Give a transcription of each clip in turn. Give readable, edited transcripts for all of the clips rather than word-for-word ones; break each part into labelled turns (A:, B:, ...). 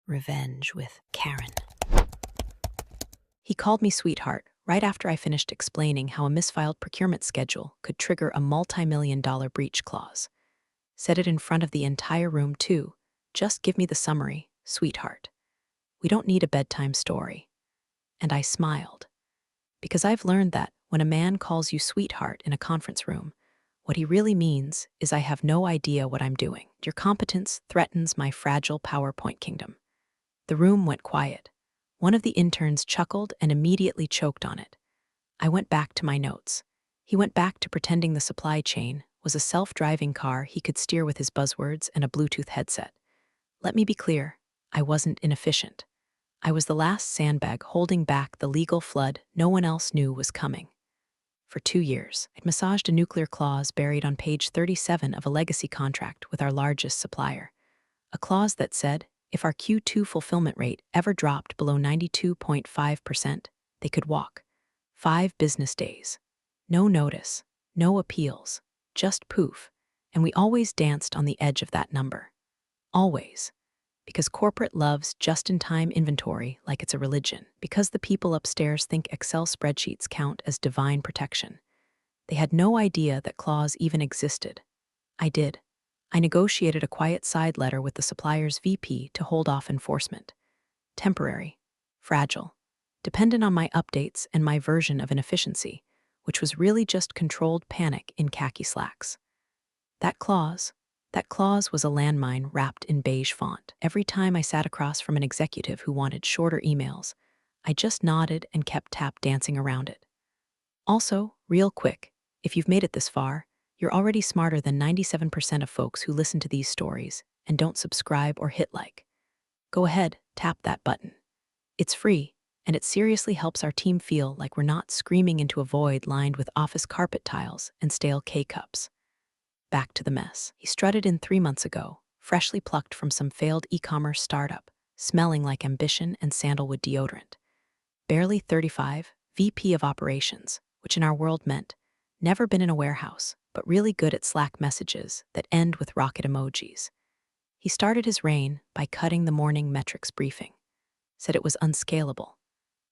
A: revenge with Karen. He called me sweetheart right after I finished explaining how a misfiled procurement schedule could trigger a multi-million-dollar breach clause. Said it in front of the entire room, too. Just give me the summary, sweetheart. We don't need a bedtime story. And I smiled. Because I've learned that when a man calls you sweetheart in a conference room, what he really means is I have no idea what I'm doing. Your competence threatens my fragile PowerPoint kingdom. The room went quiet. One of the interns chuckled and immediately choked on it. I went back to my notes. He went back to pretending the supply chain was a self-driving car he could steer with his buzzwords and a Bluetooth headset. Let me be clear, I wasn't inefficient. I was the last sandbag holding back the legal flood no one else knew was coming. For 2 years, I'd massaged a nuclear clause buried on page 37 of a legacy contract with our largest supplier. A clause that said, if our Q2 fulfillment rate ever dropped below 92.5%, they could walk. 5 business days. No notice, no appeals, just poof. And we always danced on the edge of that number. Always. Because corporate loves just-in-time inventory like it's a religion. Because the people upstairs think Excel spreadsheets count as divine protection. They had no idea that clause even existed. I did. I negotiated a quiet side letter with the supplier's VP to hold off enforcement. Temporary, fragile, dependent on my updates and my version of inefficiency, which was really just controlled panic in khaki slacks. That clause was a landmine wrapped in beige font. Every time I sat across from an executive who wanted shorter emails, I just nodded and kept tap dancing around it. Also, real quick, if you've made it this far, you're already smarter than 97% of folks who listen to these stories and don't subscribe or hit like. Go ahead, tap that button. It's free, and it seriously helps our team feel like we're not screaming into a void lined with office carpet tiles and stale K-cups. Back to the mess. He strutted in 3 months ago, freshly plucked from some failed e-commerce startup, smelling like ambition and sandalwood deodorant. Barely 35, VP of Operations, which in our world meant never been in a warehouse, but really good at Slack messages that end with rocket emojis. He started his reign by cutting the morning metrics briefing. Said it was unscalable.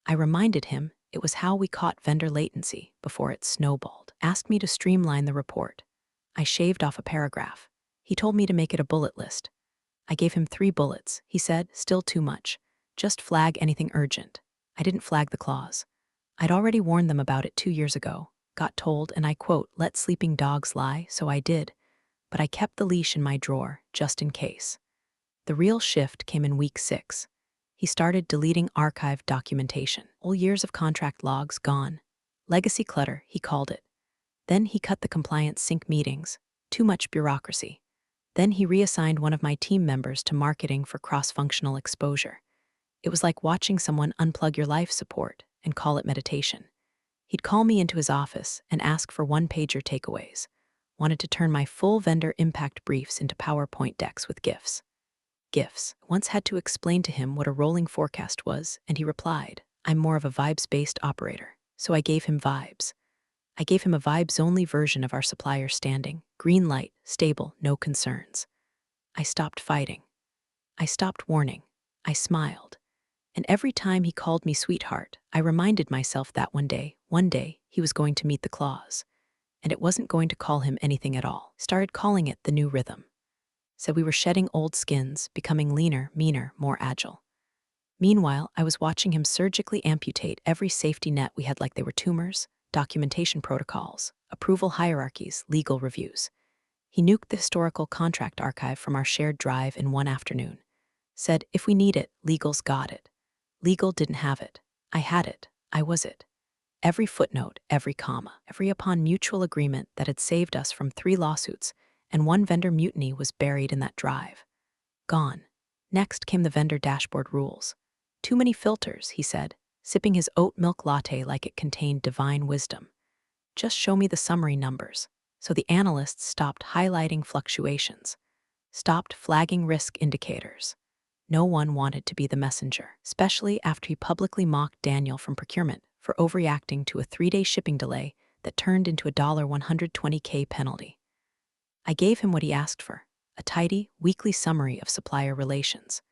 A: I reminded him it was how we caught vendor latency before it snowballed. Asked me to streamline the report. I shaved off a paragraph. He told me to make it a bullet list. I gave him 3 bullets. He said, still too much. Just flag anything urgent. I didn't flag the clause. I'd already warned them about it 2 years ago. Got told, and I quote, let sleeping dogs lie, so I did. But I kept the leash in my drawer, just in case. The real shift came in week 6. He started deleting archived documentation. All years of contract logs gone. Legacy clutter, he called it. Then he cut the compliance sync meetings. Too much bureaucracy. Then he reassigned one of my team members to marketing for cross-functional exposure. It was like watching someone unplug your life support and call it meditation. He'd call me into his office and ask for one-pager takeaways. Wanted to turn my full vendor impact briefs into PowerPoint decks with GIFs. GIFs. Once had to explain to him what a rolling forecast was, and he replied, I'm more of a vibes-based operator, so I gave him vibes. I gave him a vibes-only version of our supplier standing, green light, stable, no concerns. I stopped fighting. I stopped warning. I smiled. And every time he called me sweetheart, I reminded myself that one day, he was going to meet the clause. And it wasn't going to call him anything at all. Started calling it the new rhythm. Said we were shedding old skins, becoming leaner, meaner, more agile. Meanwhile, I was watching him surgically amputate every safety net we had like they were tumors, documentation protocols, approval hierarchies, legal reviews. He nuked the historical contract archive from our shared drive in one afternoon. Said, if we need it, legal's got it. Legal didn't have it. I had it. I was it. Every footnote, every comma, every upon mutual agreement that had saved us from 3 lawsuits and 1 vendor mutiny was buried in that drive. Gone. Next came the vendor dashboard rules. Too many filters, he said, sipping his oat milk latte like it contained divine wisdom. Just show me the summary numbers. So the analysts stopped highlighting fluctuations, stopped flagging risk indicators. No one wanted to be the messenger, especially after he publicly mocked Daniel from procurement for overreacting to a 3-day shipping delay that turned into a $120K penalty. I gave him what he asked for, a tidy, weekly summary of supplier relations.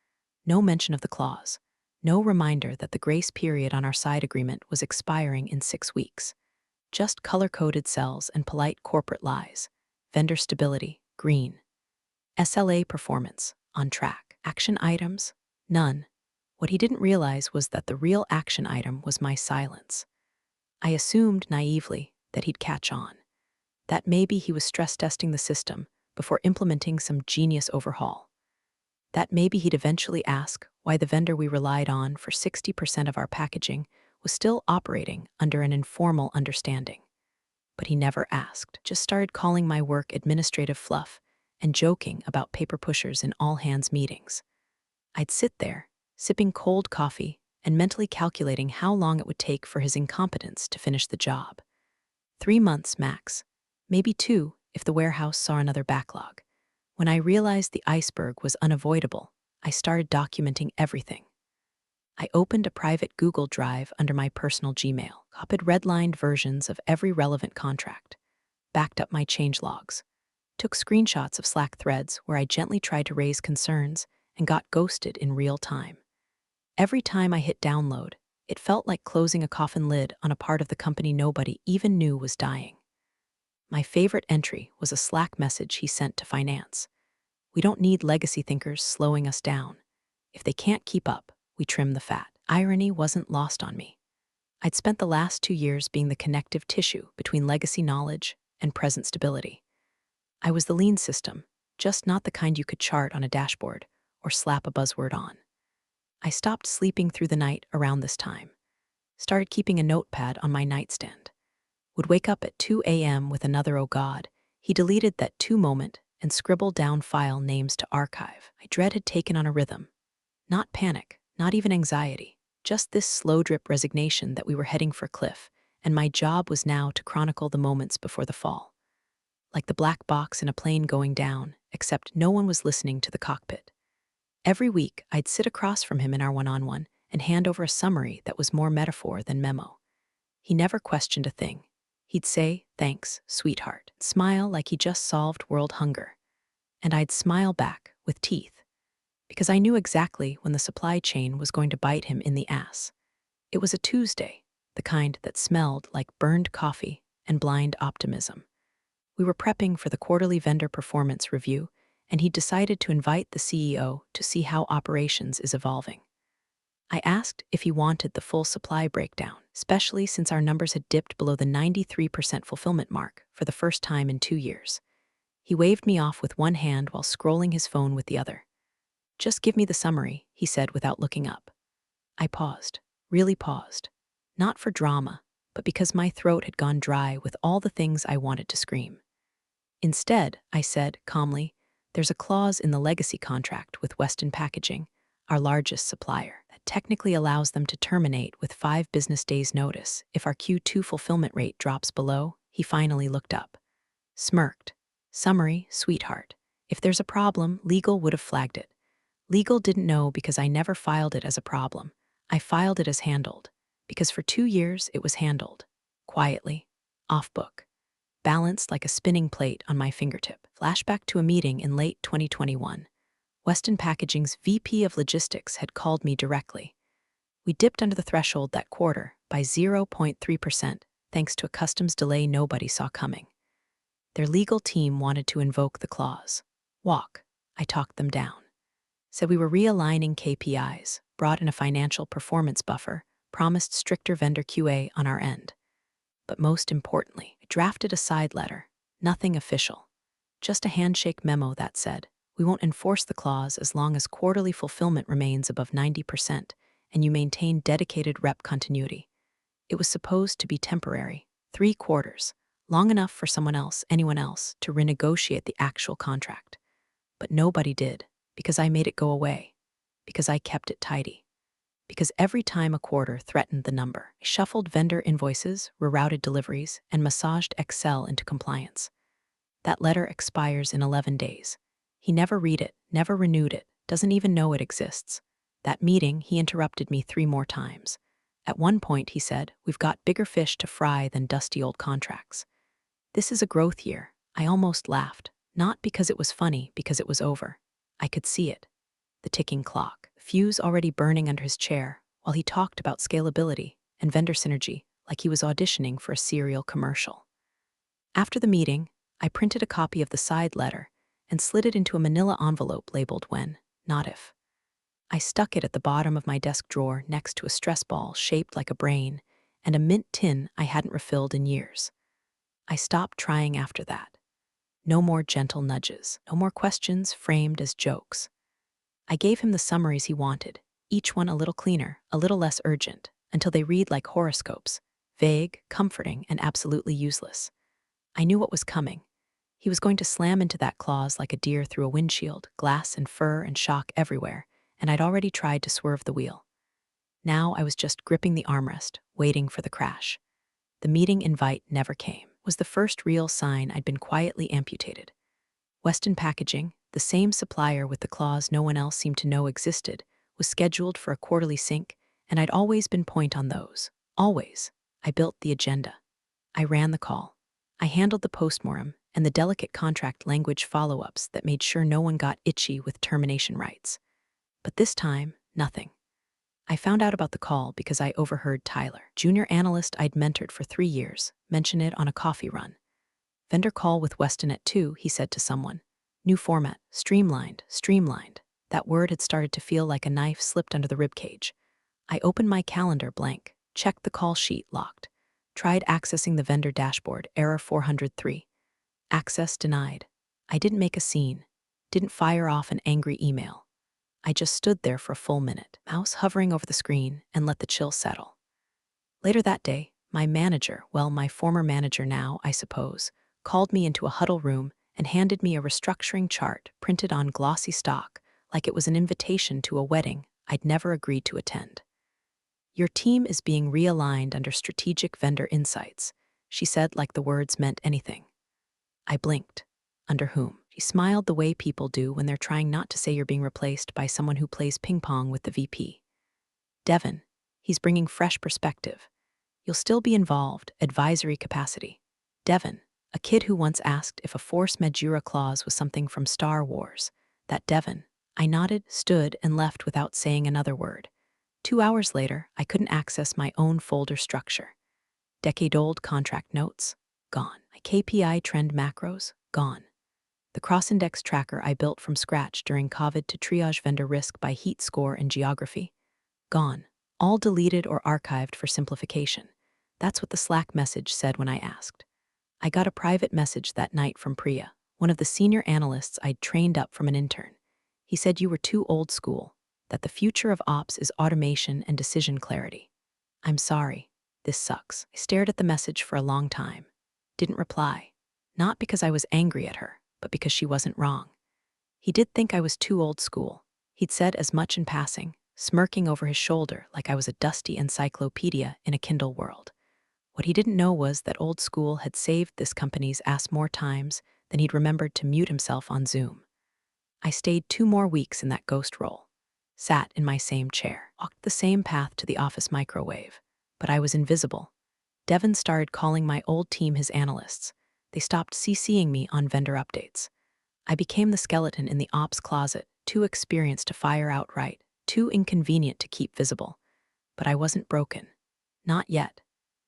A: No mention of the clause. No reminder that the grace period on our side agreement was expiring in 6 weeks. Just color-coded cells and polite corporate lies. Vendor stability, green. SLA performance, on track. Action items, none. What he didn't realize was that the real action item was my silence. I assumed naively that he'd catch on, that maybe he was stress testing the system before implementing some genius overhaul, that maybe he'd eventually ask why the vendor we relied on for 60% of our packaging was still operating under an informal understanding. But he never asked, just started calling my work administrative fluff and joking about paper pushers in all-hands meetings. I'd sit there, sipping cold coffee and mentally calculating how long it would take for his incompetence to finish the job. 3 months max, maybe 2 if the warehouse saw another backlog. When I realized the iceberg was unavoidable, I started documenting everything. I opened a private Google Drive under my personal Gmail, copied redlined versions of every relevant contract, backed up my change logs, took screenshots of Slack threads where I gently tried to raise concerns and got ghosted in real time. Every time I hit download, it felt like closing a coffin lid on a part of the company nobody even knew was dying. My favorite entry was a Slack message he sent to finance. We don't need legacy thinkers slowing us down. If they can't keep up, we trim the fat. Irony wasn't lost on me. I'd spent the last 2 years being the connective tissue between legacy knowledge and present stability. I was the lean system, just not the kind you could chart on a dashboard or slap a buzzword on. I stopped sleeping through the night around this time, started keeping a notepad on my nightstand, would wake up at 2 a.m. with another "oh God." He deleted that 2 moment and scribbled down file names to archive. My dread had taken on a rhythm. Not panic, not even anxiety, just this slow drip resignation that we were heading for a cliff, and my job was now to chronicle the moments before the fall. Like the black box in a plane going down, except no one was listening to the cockpit. Every week, I'd sit across from him in our one-on-one and hand over a summary that was more metaphor than memo. He never questioned a thing. He'd say, "Thanks, sweetheart," smile like he just solved world hunger. And I'd smile back with teeth, because I knew exactly when the supply chain was going to bite him in the ass. It was a Tuesday, the kind that smelled like burned coffee and blind optimism. We were prepping for the quarterly vendor performance review, and he decided to invite the CEO to see how operations is evolving. I asked if he wanted the full supply breakdown, especially since our numbers had dipped below the 93% fulfillment mark for the first time in 2 years. He waved me off with one hand while scrolling his phone with the other. "Just give me the summary," he said without looking up. I paused, really paused. Not for drama, but because my throat had gone dry with all the things I wanted to scream. Instead, I said, calmly, "There's a clause in the legacy contract with Weston Packaging, our largest supplier, that technically allows them to terminate with 5 business days' notice if our Q2 fulfillment rate drops below." He finally looked up, smirked. "Summary, sweetheart. If there's a problem, legal would have flagged it. Legal didn't know because I never filed it as a problem. I filed it as handled, because for 2 years it was handled. Quietly, off book. Balanced like a spinning plate on my fingertip." Flashback to a meeting in late 2021. Weston Packaging's VP of Logistics had called me directly. We dipped under the threshold that quarter by 0.3% thanks to a customs delay nobody saw coming. Their legal team wanted to invoke the clause. Walk. I talked them down. Said we were realigning KPIs, brought in a financial performance buffer, promised stricter vendor QA on our end. But most importantly, I drafted a side letter, nothing official. Just a handshake memo that said, "We won't enforce the clause as long as quarterly fulfillment remains above 90% and you maintain dedicated rep continuity." It was supposed to be temporary, 3 quarters, long enough for anyone else, to renegotiate the actual contract. But nobody did, because I made it go away, because I kept it tidy. Because every time a quarter threatened the number, I shuffled vendor invoices, rerouted deliveries, and massaged Excel into compliance. That letter expires in 11 days. He never read it, never renewed it, doesn't even know it exists. That meeting, he interrupted me 3 more times. At one point, he said, "We've got bigger fish to fry than dusty old contracts. This is a growth year." I almost laughed, not because it was funny, because it was over. I could see it. The ticking clock. fuse already burning under his chair, while he talked about scalability and vendor synergy like he was auditioning for a cereal commercial. After the meeting, I printed a copy of the side letter and slid it into a manila envelope labeled when, not if. I stuck it at the bottom of my desk drawer next to a stress ball shaped like a brain and a mint tin I hadn't refilled in years. I stopped trying after that. No more gentle nudges, no more questions framed as jokes. I gave him the summaries he wanted, each one a little cleaner, a little less urgent, until they read like horoscopes, vague, comforting, and absolutely useless. I knew what was coming. He was going to slam into that clause like a deer through a windshield, glass and fur and shock everywhere, and I'd already tried to swerve the wheel. Now I was just gripping the armrest, waiting for the crash. The meeting invite never came. It was the first real sign I'd been quietly amputated. Weston Packaging, the same supplier with the clause no one else seemed to know existed, was scheduled for a quarterly sync, and I'd always been point on those. Always. I built the agenda. I ran the call. I handled the postmortem and the delicate contract language follow-ups that made sure no one got itchy with termination rights. But this time, nothing. I found out about the call because I overheard Tyler, junior analyst I'd mentored for 3 years, mention it on a coffee run. Vendor call with Weston at 2, he said to someone. New format, streamlined, streamlined. That word had started to feel like a knife slipped under the ribcage. I opened my calendar blank, checked the call sheet locked, tried accessing the vendor dashboard, error 403. Access denied. I didn't make a scene, didn't fire off an angry email. I just stood there for a full minute, mouse hovering over the screen, and let the chill settle. Later that day, my manager, well, my former manager now, I suppose, called me into a huddle room and handed me a restructuring chart printed on glossy stock like it was an invitation to a wedding I'd never agreed to attend. Your team is being realigned under strategic vendor insights, she said like the words meant anything. I blinked. Under whom? She smiled the way people do when they're trying not to say you're being replaced by someone who plays ping pong with the VP. Devin, he's bringing fresh perspective. You'll still be involved, advisory capacity. Devin, a kid who once asked if a force majeure clause was something from Star Wars. That Devin. I nodded, stood, and left without saying another word. 2 hours later, I couldn't access my own folder structure. Decade-old contract notes? Gone. My KPI trend macros? Gone. The cross-index tracker I built from scratch during COVID to triage vendor risk by heat score and geography? Gone. All deleted or archived for simplification. That's what the Slack message said when I asked. I got a private message that night from Priya, one of the senior analysts I'd trained up from an intern. He said you were too old school, that the future of ops is automation and decision clarity. I'm sorry. This sucks. I stared at the message for a long time. Didn't reply. Not because I was angry at her, but because she wasn't wrong. He did think I was too old school. He'd said as much in passing, smirking over his shoulder like I was a dusty encyclopedia in a Kindle world. What he didn't know was that old school had saved this company's ass more times than he'd remembered to mute himself on Zoom. I stayed 2 more weeks in that ghost role. Sat in my same chair, walked the same path to the office microwave. But I was invisible. Devin started calling my old team his analysts. They stopped CCing me on vendor updates. I became the skeleton in the ops closet, too experienced to fire outright, too inconvenient to keep visible. But I wasn't broken. Not yet.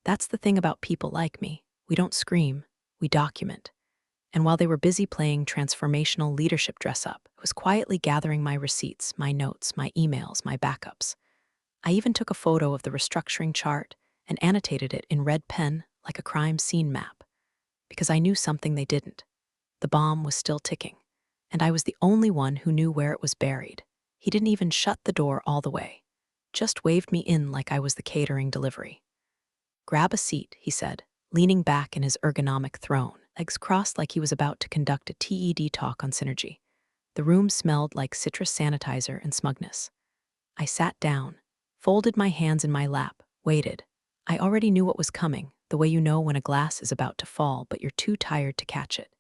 A: That's the thing about people like me. We don't scream, we document. And while they were busy playing transformational leadership dress-up, I was quietly gathering my receipts, my notes, my emails, my backups. I even took a photo of the restructuring chart and annotated it in red pen like a crime scene map. Because I knew something they didn't. The bomb was still ticking, and I was the only one who knew where it was buried. He didn't even shut the door all the way. Just waved me in like I was the catering delivery. Grab a seat, he said, leaning back in his ergonomic throne, legs crossed like he was about to conduct a TED talk on synergy. The room smelled like citrus sanitizer and smugness. I sat down, folded my hands in my lap, waited. I already knew what was coming, the way you know when a glass is about to fall but you're too tired to catch it.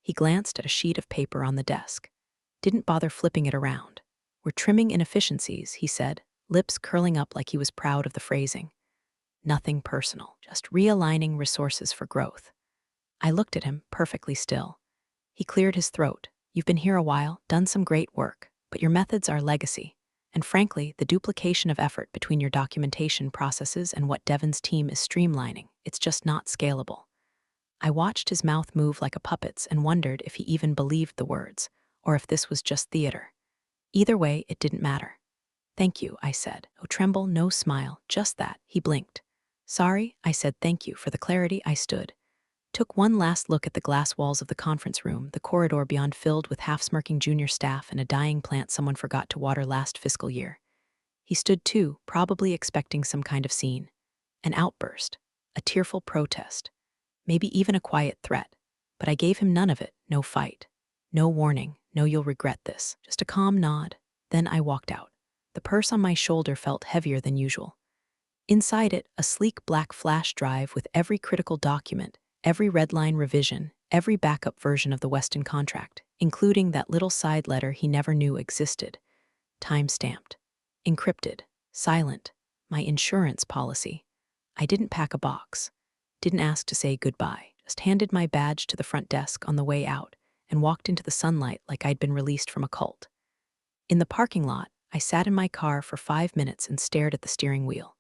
A: He glanced at a sheet of paper on the desk. Didn't bother flipping it around. We're trimming inefficiencies, he said, lips curling up like he was proud of the phrasing. Nothing personal, just realigning resources for growth. I looked at him, perfectly still. He cleared his throat. You've been here a while, done some great work, but your methods are legacy. And frankly, the duplication of effort between your documentation processes and what Devon's team is streamlining, it's just not scalable. I watched his mouth move like a puppet's and wondered if he even believed the words, or if this was just theater. Either way, it didn't matter. "Thank you," I said. No tremble, no smile, just that. He blinked. "Sorry," I said. "Thank you for the clarity." I stood. Took one last look at the glass walls of the conference room, the corridor beyond filled with half-smirking junior staff and a dying plant someone forgot to water last fiscal year. He stood too, probably expecting some kind of scene. An outburst. A tearful protest. Maybe even a quiet threat. But I gave him none of it, no fight. No warning, no "you'll regret this." Just a calm nod. Then I walked out. The purse on my shoulder felt heavier than usual. Inside it, a sleek black flash drive with every critical document, every red line revision, every backup version of the Weston contract, including that little side letter he never knew existed. Time-stamped. Encrypted. Silent. My insurance policy. I didn't pack a box. Didn't ask to say goodbye. Just handed my badge to the front desk on the way out and walked into the sunlight like I'd been released from a cult. In the parking lot, I sat in my car for 5 minutes and stared at the steering wheel.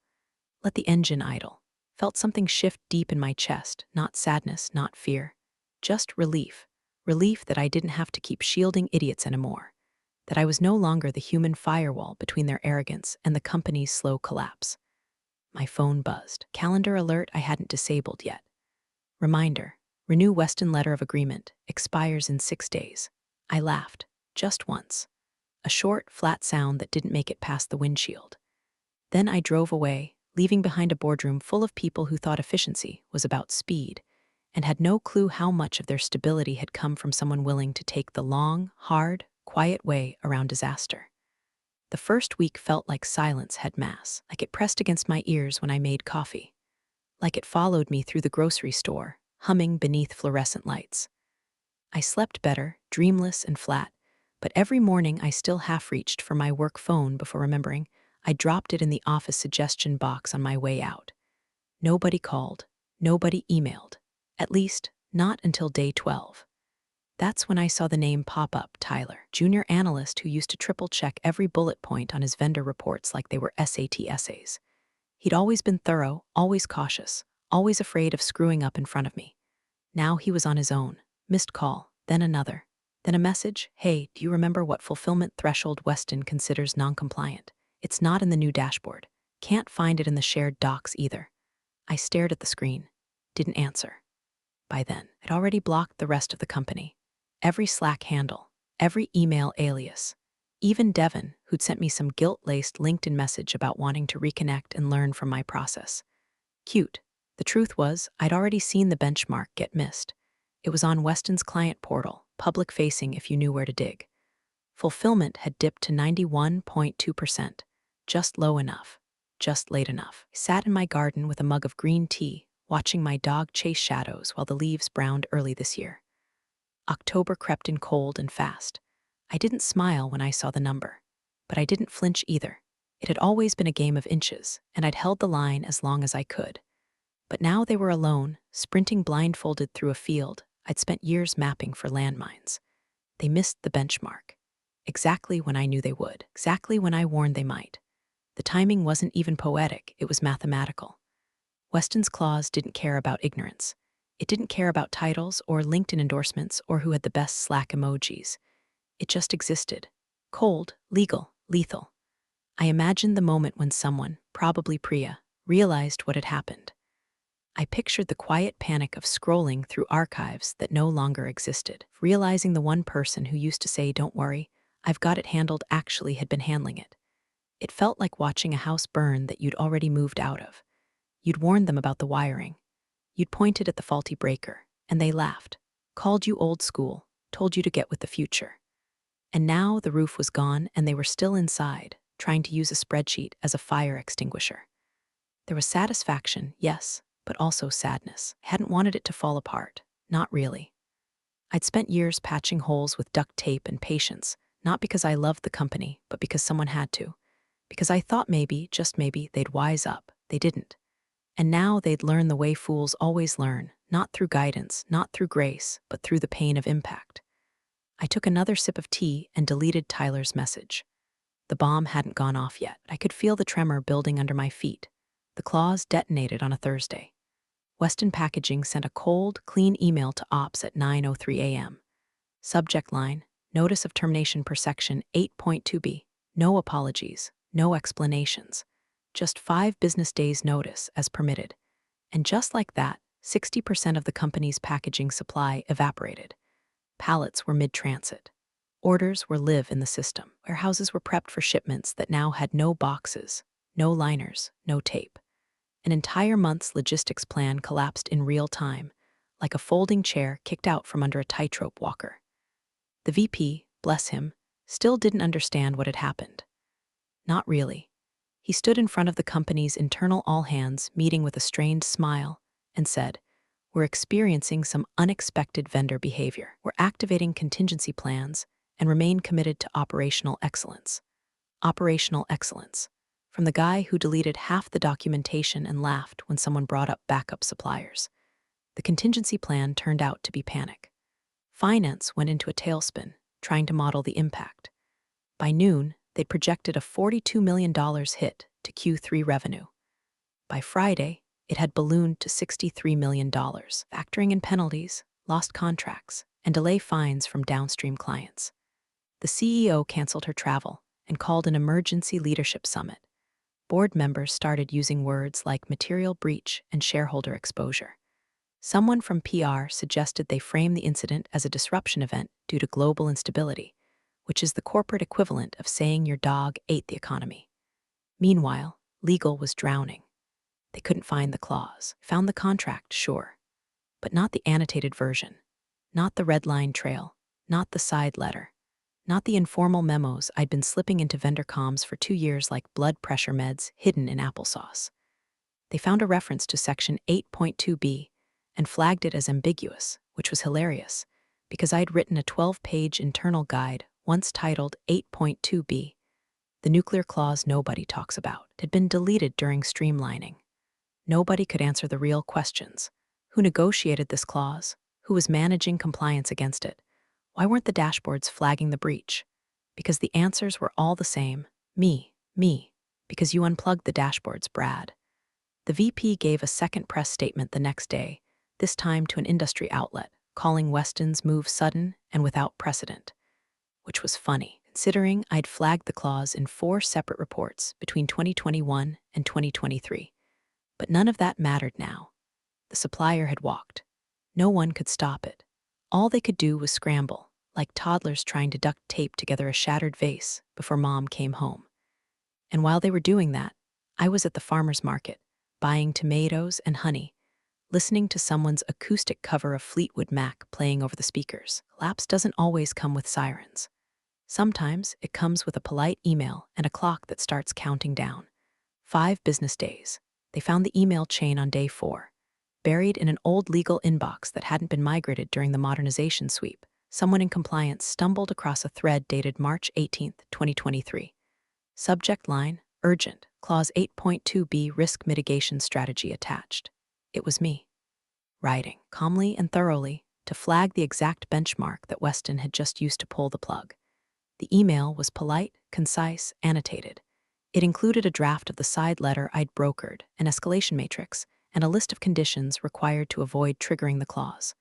A: Let the engine idle. Felt something shift deep in my chest, not sadness, not fear. Just relief. Relief that I didn't have to keep shielding idiots anymore. That I was no longer the human firewall between their arrogance and the company's slow collapse. My phone buzzed. Calendar alert I hadn't disabled yet. Reminder. Renew Weston letter of agreement. Expires in 6 days. I laughed. Just once. A short, flat sound that didn't make it past the windshield. Then I drove away, leaving behind a boardroom full of people who thought efficiency was about speed and had no clue how much of their stability had come from someone willing to take the long, hard, quiet way around disaster. The first week felt like silence had mass, like it pressed against my ears when I made coffee, like it followed me through the grocery store, humming beneath fluorescent lights. I slept better, dreamless and flat, but every morning I still half-reached for my work phone before remembering I dropped it in the office suggestion box on my way out. Nobody called, nobody emailed, at least not until day 12. That's when I saw the name pop up, Tyler, junior analyst who used to triple-check every bullet point on his vendor reports like they were SAT essays. He'd always been thorough, always cautious, always afraid of screwing up in front of me. Now he was on his own. Missed call, then another. Then a message, "Hey, do you remember what fulfillment threshold Weston considers non-compliant? It's not in the new dashboard. Can't find it in the shared docs either." I stared at the screen. Didn't answer. By then, I'd already blocked the rest of the company. Every Slack handle, every email alias. Even Devon, who'd sent me some guilt-laced LinkedIn message about wanting to reconnect and learn from my process. Cute. The truth was, I'd already seen the benchmark get missed. It was on Weston's client portal, public-facing if you knew where to dig. Fulfillment had dipped to 91.2%, just low enough, just late enough. I sat in my garden with a mug of green tea, watching my dog chase shadows while the leaves browned early this year. October crept in cold and fast. I didn't smile when I saw the number, but I didn't flinch either. It had always been a game of inches, and I'd held the line as long as I could. But now they were alone, sprinting blindfolded through a field I'd spent years mapping for landmines. They missed the benchmark. Exactly when I knew they would, exactly when I warned they might. The timing wasn't even poetic, it was mathematical. Weston's clause didn't care about ignorance. It didn't care about titles or LinkedIn endorsements or who had the best Slack emojis. It just existed. Cold, legal, lethal. I imagined the moment when someone, probably Priya, realized what had happened. I pictured the quiet panic of scrolling through archives that no longer existed, realizing the one person who used to say, "Don't worry, I've got it handled," actually had been handling it. It felt like watching a house burn that you'd already moved out of. You'd warned them about the wiring. You'd pointed at the faulty breaker, and they laughed, called you old school, told you to get with the future. And now the roof was gone and they were still inside, trying to use a spreadsheet as a fire extinguisher. There was satisfaction, yes, but also sadness. I hadn't wanted it to fall apart, not really. I'd spent years patching holes with duct tape and patience, not because I loved the company, but because someone had to. Because I thought maybe, just maybe, they'd wise up. They didn't. And now they'd learn the way fools always learn, not through guidance, not through grace, but through the pain of impact. I took another sip of tea and deleted Tyler's message. The bomb hadn't gone off yet. I could feel the tremor building under my feet. The clause detonated on a Thursday. Weston Packaging sent a cold, clean email to ops at 9:03 a.m. Subject line, Notice of Termination per Section 8.2b. No apologies, no explanations. Just 5 business days' notice as permitted. And just like that, 60% of the company's packaging supply evaporated. Pallets were mid-transit. Orders were live in the system. Warehouses were prepped for shipments that now had no boxes, no liners, no tape. An entire month's logistics plan collapsed in real time, like a folding chair kicked out from under a tightrope walker. The VP, bless him, still didn't understand what had happened. Not really. He stood in front of the company's internal all-hands meeting with a strained smile and said, "We're experiencing some unexpected vendor behavior. We're activating contingency plans and remain committed to operational excellence." Operational excellence. From the guy who deleted half the documentation and laughed when someone brought up backup suppliers. The contingency plan turned out to be panic. Finance went into a tailspin, trying to model the impact. By noon, they'd projected a $42 million hit to Q3 revenue. By Friday, it had ballooned to $63 million, factoring in penalties, lost contracts, and delay fines from downstream clients. The CEO canceled her travel and called an emergency leadership summit. Board members started using words like material breach and shareholder exposure. Someone from PR suggested they frame the incident as a disruption event due to global instability, which is the corporate equivalent of saying your dog ate the economy. Meanwhile, legal was drowning. They couldn't find the clause. Found the contract, sure, but not the annotated version, not the red line trail, not the side letter, not the informal memos I'd been slipping into vendor comms for 2 years like blood pressure meds hidden in applesauce. They found a reference to Section 8.2b and flagged it as ambiguous, which was hilarious, because I'd written a 12-page internal guide once titled 8.2b. The nuclear clause nobody talks about had been deleted during streamlining. Nobody could answer the real questions. Who negotiated this clause? Who was managing compliance against it? Why weren't the dashboards flagging the breach? Because the answers were all the same. Me. Because you unplugged the dashboards, Brad. The VP gave a second press statement the next day, this time to an industry outlet, calling Weston's move sudden and without precedent. Which was funny, considering I'd flagged the clause in 4 separate reports between 2021 and 2023. But none of that mattered now. The supplier had walked. No one could stop it. All they could do was scramble, like toddlers trying to duct tape together a shattered vase before Mom came home. And while they were doing that, I was at the farmer's market, buying tomatoes and honey, listening to someone's acoustic cover of Fleetwood Mac playing over the speakers. Collapse doesn't always come with sirens. Sometimes it comes with a polite email and a clock that starts counting down. 5 business days. They found the email chain on day 4. Buried in an old legal inbox that hadn't been migrated during the modernization sweep, someone in compliance stumbled across a thread dated March 18, 2023. Subject line, Urgent, Clause 8.2b Risk Mitigation Strategy attached. It was me. Writing, calmly and thoroughly, to flag the exact benchmark that Weston had just used to pull the plug. The email was polite, concise, annotated. It included a draft of the side letter I'd brokered, an escalation matrix, and a list of conditions required to avoid triggering the clause.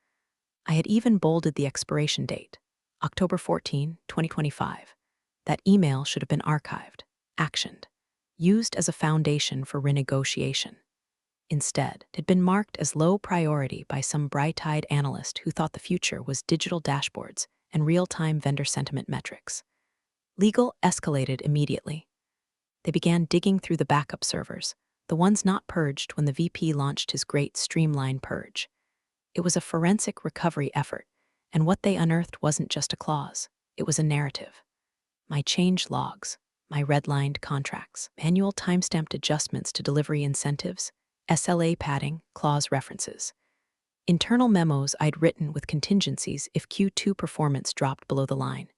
A: I had even bolded the expiration date, October 14, 2025. That email should have been archived, actioned, used as a foundation for renegotiation. Instead, it had been marked as low priority by some bright-eyed analyst who thought the future was digital dashboards and real-time vendor sentiment metrics. Legal escalated immediately. They began digging through the backup servers, the ones not purged when the VP launched his great streamline purge. It was a forensic recovery effort, and what they unearthed wasn't just a clause, it was a narrative. My change logs, my redlined contracts, manual timestamped adjustments to delivery incentives, SLA padding, clause references. Internal memos I'd written with contingencies if Q2 performance dropped below the line.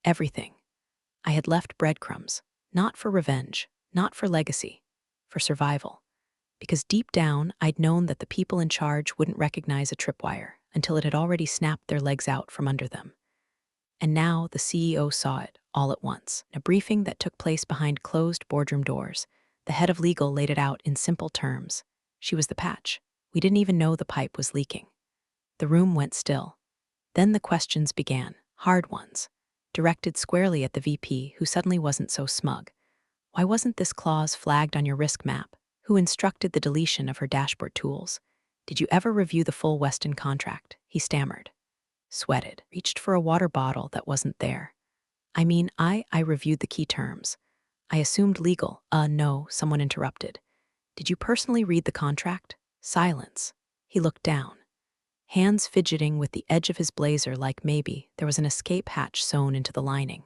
A: Everything. I had left breadcrumbs, not for revenge, not for legacy, for survival. Because deep down, I'd known that the people in charge wouldn't recognize a tripwire until it had already snapped their legs out from under them. And now the CEO saw it all at once. In a briefing that took place behind closed boardroom doors, the head of legal laid it out in simple terms. She was the patch. We didn't even know the pipe was leaking. The room went still. Then the questions began, hard ones, directed squarely at the VP, who suddenly wasn't so smug. Why wasn't this clause flagged on your risk map? Who instructed the deletion of her dashboard tools? Did you ever review the full Weston contract? He stammered, sweated, reached for a water bottle that wasn't there. I reviewed the key terms. I assumed legal. No, someone interrupted. Did you personally read the contract? Silence. He looked down, hands fidgeting with the edge of his blazer like maybe there was an escape hatch sewn into the lining.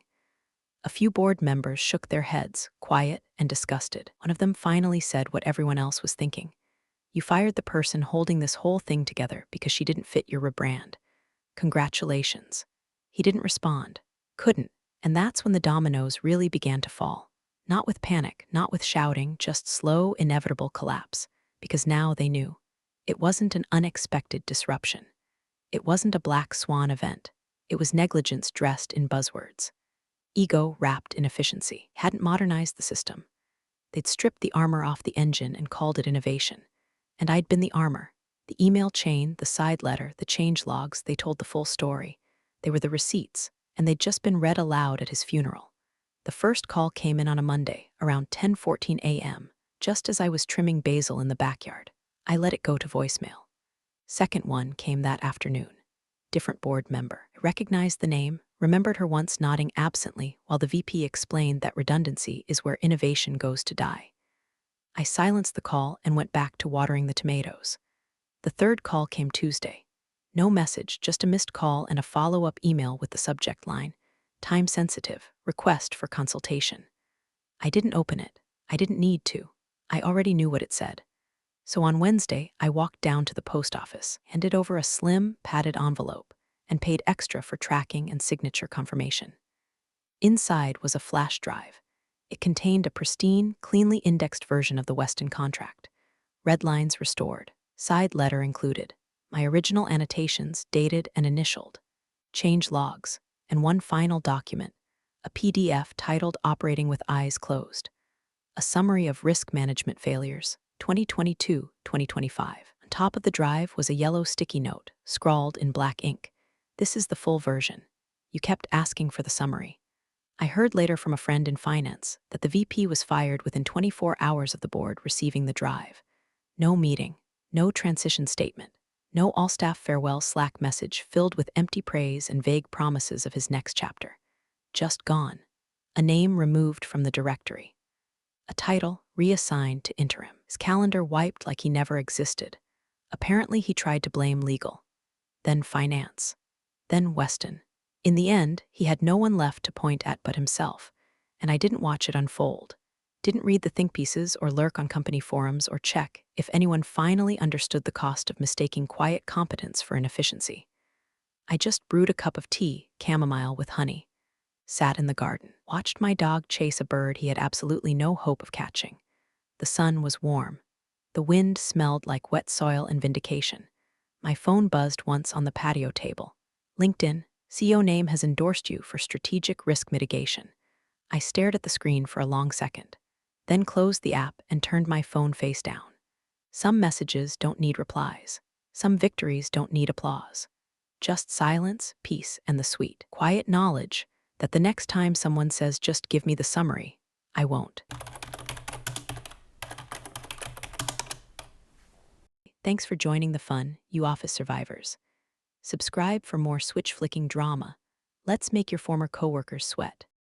A: A few board members shook their heads, quiet and disgusted. One of them finally said what everyone else was thinking. You fired the person holding this whole thing together because she didn't fit your rebrand. Congratulations. He didn't respond. Couldn't. And that's when the dominoes really began to fall. Not with panic, not with shouting, just slow, inevitable collapse. Because now they knew. It wasn't an unexpected disruption. It wasn't a black swan event. It was negligence dressed in buzzwords. Ego wrapped in efficiency. Hadn't modernized the system. They'd stripped the armor off the engine and called it innovation. And I'd been the armor. The email chain, the side letter, the change logs, they told the full story. They were the receipts, and they'd just been read aloud at his funeral. The first call came in on a Monday, around 10:14 a.m., just as I was trimming basil in the backyard. I let it go to voicemail. Second one came that afternoon. Different board member. I recognized the name, remembered her once nodding absently while the VP explained that redundancy is where innovation goes to die. I silenced the call and went back to watering the tomatoes. The third call came Tuesday. No message, just a missed call and a follow-up email with the subject line, time sensitive, request for consultation. I didn't open it. I didn't need to. I already knew what it said. So on Wednesday, I walked down to the post office, handed over a slim, padded envelope, and paid extra for tracking and signature confirmation. Inside was a flash drive. It contained a pristine, cleanly indexed version of the Weston contract. Red lines restored, side letter included, my original annotations dated and initialed, change logs, and one final document, a PDF titled Operating with Eyes Closed, a summary of risk management failures, 2022-2025. On top of the drive was a yellow sticky note, scrawled in black ink. This is the full version. You kept asking for the summary. I heard later from a friend in finance that the VP was fired within 24 hours of the board receiving the drive. No meeting, no transition statement, no all-staff farewell Slack message filled with empty praise and vague promises of his next chapter. Just gone. A name removed from the directory. A title reassigned to interim. His calendar wiped like he never existed. Apparently he tried to blame legal. Then finance. Then Weston. In the end, he had no one left to point at but himself, and I didn't watch it unfold. Didn't read the think pieces or lurk on company forums or check if anyone finally understood the cost of mistaking quiet competence for inefficiency. I just brewed a cup of tea, chamomile with honey, sat in the garden, watched my dog chase a bird he had absolutely no hope of catching. The sun was warm. The wind smelled like wet soil and vindication. My phone buzzed once on the patio table. LinkedIn, CEO name has endorsed you for strategic risk mitigation. I stared at the screen for a long second, then closed the app and turned my phone face down. Some messages don't need replies. Some victories don't need applause. Just silence, peace, and the sweet, quiet knowledge that the next time someone says, just give me the summary, I won't. Thanks for joining the fun, you office survivors. Subscribe for more switch-flicking drama. Let's make your former coworkers sweat.